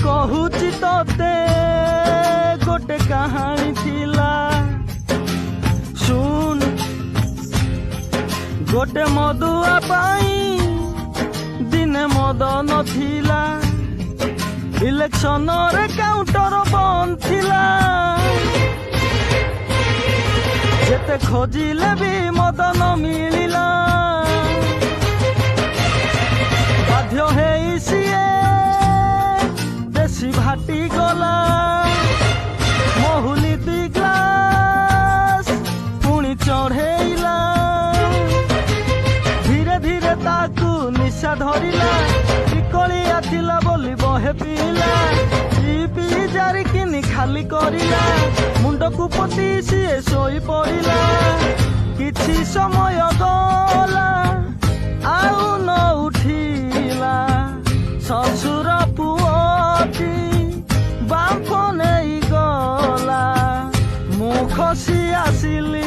कहुची तोते गोटे कहानी थिला सुन गोटे मदुआ पाई दिने मद नथिला इलेक्शन रे काउंटर बंद थिला जेते खोजिले भी मद न मिलिला बाध्य हेई सिए देसी भाटी गला महुली 2 ग्लास पुणी चढ़ेला धीरे धीरे ताकू निशा धरिला टिकलिया थिला बोली बहे पीला पी जारी किनी खाली करिला मुंड को पति सिए सोई पड़िला किछि समय गला आउ न उठिला ससुर पुअती बाप नहीं गला मु खसी आसिली